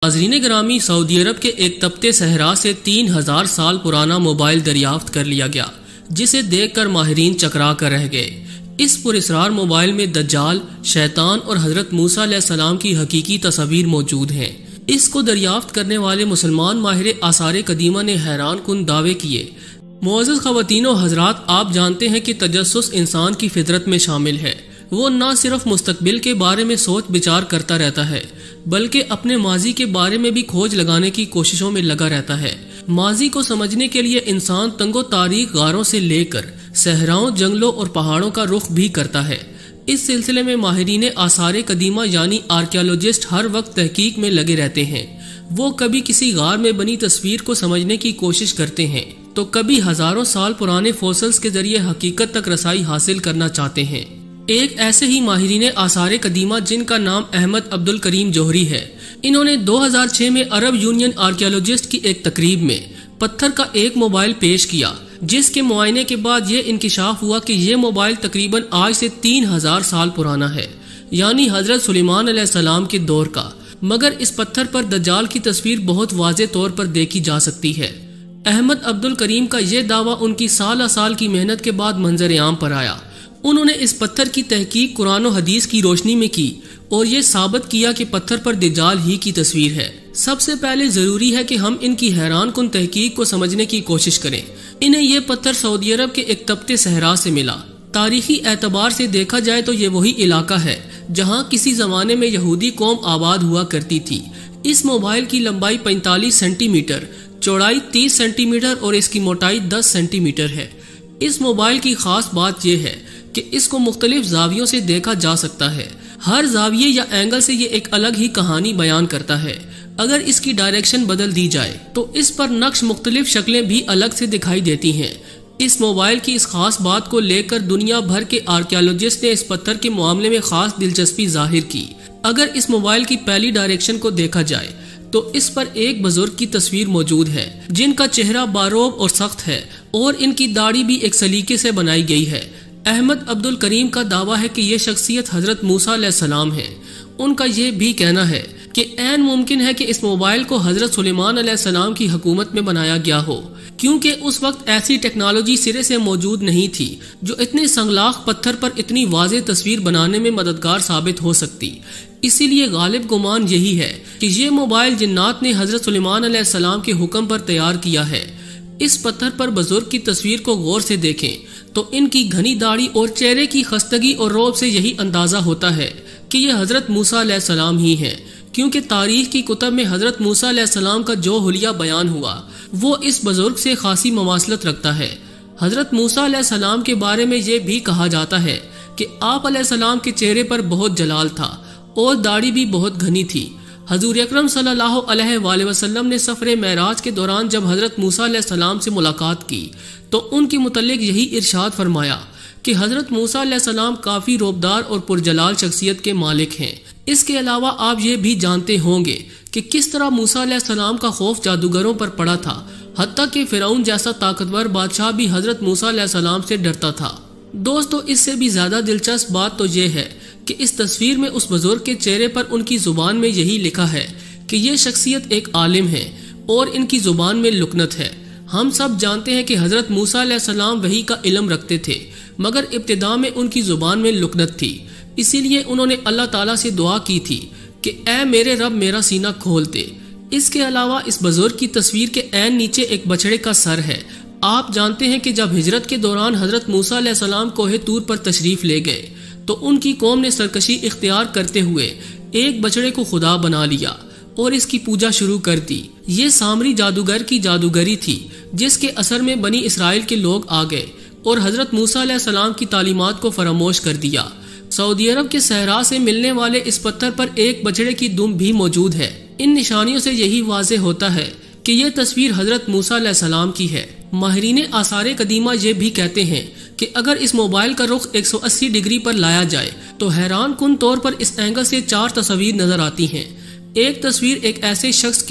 ناظرین گرامی، سعودی عرب کے ایک تپتے صحرا سے 3000 سال پرانا موبائل دریافت کر لیا گیا، جسے دیکھ کر ماہرین چکرا کر رہ گئے۔ اس پراسرار موبائل میں دجال، شیطان اور حضرت موسیٰ علیہ السلام کی حقیقی تصاویر موجود ہیں۔ اس کو دریافت کرنے والے مسلمان ماہر آثار قدیمہ نے حیران کن دعوے کیے۔ معزز خواتین و حضرات، آپ جانتے ہیں کہ تجسس انسان کی فطرت میں شامل ہے۔ وہ نہ صرف مستقبل کے بارے میں سوچ بچار کرتا رہتا ہے، بلکہ اپنے ماضی کے بارے میں بھی کھوج لگانے کی کوششوں میں لگا رہتا ہے۔ ماضی کو سمجھنے کے لیے انسان تنگ و تاریک غاروں سے لے کر صحراؤں، جنگلوں اور پہاڑوں کا رخ بھی کرتا ہے۔ اس سلسلے میں ماہرین آثار قدیمہ یعنی آرکیالوجسٹ ہر وقت تحقیق میں لگے رہتے ہیں۔ وہ کبھی کسی غار میں بنی تصویر کو سمجھنے کی کوشش کرتے ہیں، تو کبھی ہزاروں سال پرانے فوسلز کے ذریعے حقیقت تک رسائی حاصل کرنا چاہتے ہیں۔ ایک ایسے ہی ماہرین آثار قدیمہ جن کا نام احمد عبدالکریم جوہری ہے، انہوں نے 2006 میں عرب یونین آرکیالوجسٹ کی ایک تقریب میں پتھر کا ایک موبائل پیش کیا، جس کے معائنے کے بعد یہ انکشاف ہوا کہ یہ موبائل تقریباً آج سے 3000 سال پرانا ہے، یعنی حضرت سلیمان علیہ السلام کے دور کا۔ مگر اس پتھر پر دجال کی تصویر بہت واضح طور پر دیکھی جا سکتی ہے۔ احمد عبدالکریم کا یہ دعویٰ ان کی سالہ سال کی محنت کے بعد منظر عام پر آیا۔ انہوں نے اس پتھر کی تحقیق قرآن و حدیث کی روشنی میں کی اور یہ ثابت کیا کہ پتھر پر دجال ہی کی تصویر ہے۔ سب سے پہلے ضروری ہے کہ ہم ان کی حیران کن تحقیق کو سمجھنے کی کوشش کریں۔ انہیں یہ پتھر سعودی عرب کے ایک تپتے صحرا سے ملا۔ تاریخی اعتبار سے دیکھا جائے تو یہ وہی علاقہ ہے جہاں کسی زمانے میں یہودی قوم آباد ہوا کرتی تھی۔ اس موبائل کی لمبائی 45 سینٹی میٹر، چوڑائی 30 سینٹی میٹر اور اس کی موٹائی 10 سینٹی میٹر ہے۔ اس موبائل کی خاص بات یہ ہے کہ اس کو مختلف زاویوں سے دیکھا جا سکتا ہے۔ ہر زاویے یا اینگل سے یہ ایک الگ ہی کہانی بیان کرتا ہے۔ اگر اس کی ڈائریکشن بدل دی جائے تو اس پر نقش مختلف شکلیں بھی الگ سے دکھائی دیتی ہیں۔ اس موبائل کی اس خاص بات کو لے کر دنیا بھر کے آرکیالوجسٹ نے اس پتھر کے معاملے میں خاص دلچسپی ظاہر کی۔ اگر اس موبائل کی پہلی ڈائریکشن کو دیکھا جائے تو اس پر ایک بزرگ کی تصویر موجود ہے، جن کا چہرہ باروب اور سخت ہے اور ان کی داڑھی بھی ایک سلیقے سے بنائی گئی ہے۔ احمد عبدالکریم کا دعویٰ ہے کہ یہ شخصیت حضرت موسیٰ علیہ السلام ہے۔ ان کا یہ بھی کہنا ہے کہ عین ممکن ہے کہ اس موبائل کو حضرت سلیمان علیہ السلام کی حکومت میں بنایا گیا ہو، کیونکہ اس وقت ایسی ٹیکنالوجی سرے سے موجود نہیں تھی جو اتنے سنگلاخ پتھر پر اتنی واضح تصویر بنانے میں مددگار ثابت ہو سکتی۔ اسی لیے غالب گمان یہی ہے کہ یہ موبائل جنات نے حضرت سلیمان علیہ السلام کے حکم پر تیار کیا ہے۔ اس پتھر پر بزرگ کی تصویر کو غور سے دیکھیں تو ان کی گھنی داڑھی اور چہرے کی خستگی اور رعب سے یہی اندازہ ہوتا ہے کہ یہ حضرت موسیٰ علیہ السلام ہی ہیں، کیونکہ تاریخ کی کتب میں حضرت موسیٰ علیہ السلام کا جو حلیہ بیان ہوا وہ اس بزرگ سے خاصی مماثلت رکھتا ہے۔ حضرت موسیٰ علیہ السلام کے بارے میں یہ بھی کہا جاتا ہے کہ آپ علیہ السلام کے چہرے پر بہت جلال تھا اور داڑھی بھی بہت گھنی تھی۔ حضور اکرم صلی اللہ علیہ وآلہ وسلم نے سفر معراج کے دوران جب حضرت موسیٰ علیہ السلام سے ملاقات کی تو ان کے متعلق یہی ارشاد فرمایا کہ حضرت موسیٰ علیہ السلام کافی روبدار اور پرجلال شخصیت کے مالک ہیں۔ اس کے علاوہ آپ یہ بھی جانتے ہوں گے کہ کس طرح موسیٰ علیہ السلام کا خوف جادوگروں پر پڑا تھا، حتیٰ کہ فرعون جیسا طاقتور بادشاہ بھی حضرت موسیٰ علیہ السلام سے ڈرتا تھا۔ دوستو، اس سے بھی زیادہ دلچسپ بات تو یہ ہے کہ اس تصویر میں اس بزرگ کے چہرے پر ان کی زبان میں یہی لکھا ہے کہ یہ شخصیت ایک عالم ہے اور ان کی زبان میں لکنت ہے۔ ہم سب جانتے ہیں کہ حضرت موسیٰ علیہ السلام وحی کا علم رکھتے تھے، مگر ابتدا میں ان کی زبان میں لکنت تھی۔ اسی لیے انہوں نے اللہ تعالیٰ سے دعا کی تھی کہ اے میرے رب میرا سینہ کھول دے۔ اس کے علاوہ اس بزرگ کی تصویر کے عین نیچے ایک بچڑے کا سر ہے۔ آپ جانتے ہیں کہ جب ہجرت کے دوران حضرت موسیٰ علیہ السلام کوہ طور پر تشریف لے گئے تو ان کی قوم نے سرکشی اختیار کرتے ہوئے ایک بچڑے کو خدا بنا لیا اور اس کی پوجا شروع کر دی۔ یہ سامری جادوگر کی جادوگری تھی جس کے اثر میں بنی اسرائیل کے لوگ آ گئے اور حضرت موسیٰ علیہ السلام کی تعلیمات کو فراموش کر دیا۔ سعودی عرب کے صحرا سے ملنے والے اس پتھر پر ایک بچڑے کی دم بھی موجود ہے۔ ان نشانیوں سے یہی واضح ہوتا ہے کہ یہ تصویر حضرت موسیٰ علیہ السلام کی ہے۔ ماہرین آثار قدیمہ یہ بھی کہتے ہیں کہ اگر اس موبائل کا رخ 180 ڈگری پر لایا جائے تو حیران کن طور پر اس اینگل سے 4 تصاویر نظر آتی ہیں۔ ایک تصویر ایک ایسے شخص کی